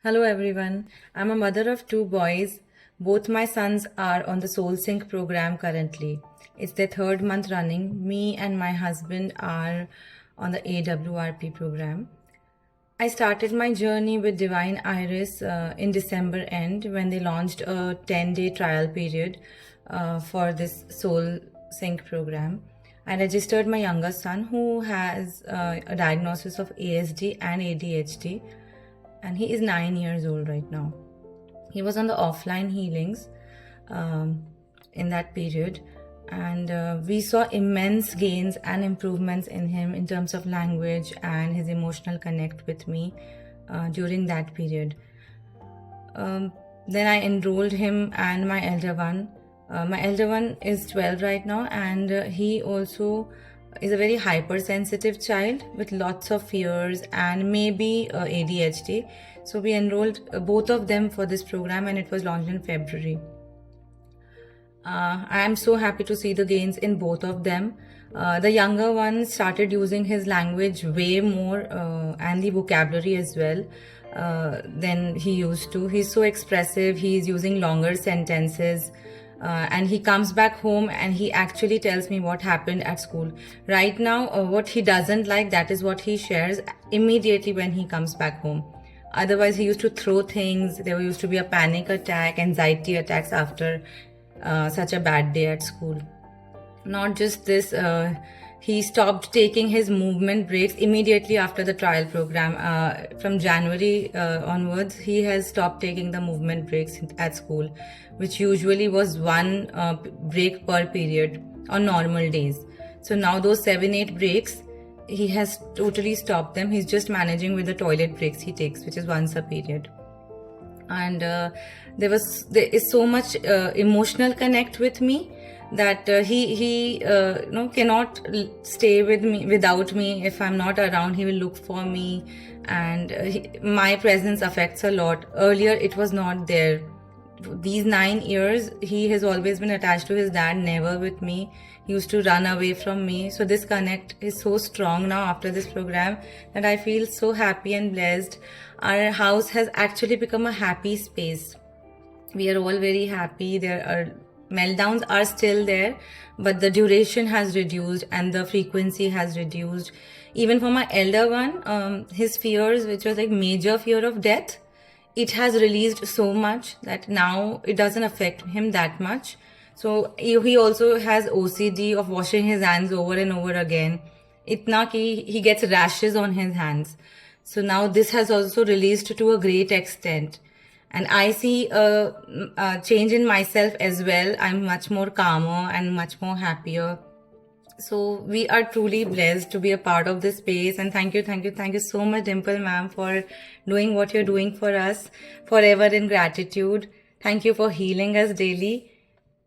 Hello everyone. I'm a mother of two boys. Both my sons are on the Soul Sync program currently. It's their third month running. Me and my husband are on the AWRP program. I started my journey with Divine Iris in December end when they launched a 10-day trial period for this Soul Sync program. I registered my younger son who has a diagnosis of ASD and ADHD, and he is 9 years old right now. He was on the offline healings in that period, and we saw immense gains and improvements in him in terms of language and his emotional connect with me during that period. Then I enrolled him and my elder one. My elder one is 12 right now, and he also is a very hypersensitive child with lots of fears and maybe ADHD. So we enrolled both of them for this program, and it was launched in February. I am so happy to see the gains in both of them. The younger one started using his language way more and the vocabulary as well than he used to. He's so expressive, he's using longer sentences. And he comes back home and he actually tells me what happened at school. Right now, what he doesn't like, that is what he shares immediately when he comes back home. Otherwise, he used to throw things. There used to be a panic attack, anxiety attacks after such a bad day at school. Not just this, he stopped taking his movement breaks immediately after the trial program. From January onwards, he has stopped taking the movement breaks at school, which usually was one break per period on normal days. So now those 7-8 breaks, he has totally stopped them. He's just managing with the toilet breaks he takes, which is once a period. And there is so much emotional connect with me that he cannot stay with me without me. If I'm not around, he will look for me, and my presence affects a lot. Earlier it was not there. These 9 years he has always been attached to his dad, never with me. He used to run away from me. So this connect is so strong now after this program that I feel so happy and blessed. Our house has actually become a happy space. We are all very happy. There are meltdowns are still there, but the duration has reduced and the frequency has reduced. Even for my elder one, his fears, which was like major fear of death, it has released so much that now it doesn't affect him that much. So he also has OCD of washing his hands over and over again. Itna ki he gets rashes on his hands. So now this has also released to a great extent. And I see a change in myself as well. I'm much more calmer and much more happier. So we are truly blessed to be a part of this space, and thank you so much, Dimple ma'am, for doing what you're doing for us. Forever in gratitude. Thank you for healing us daily.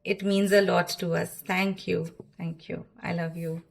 It means a lot to us. Thank you. I love you.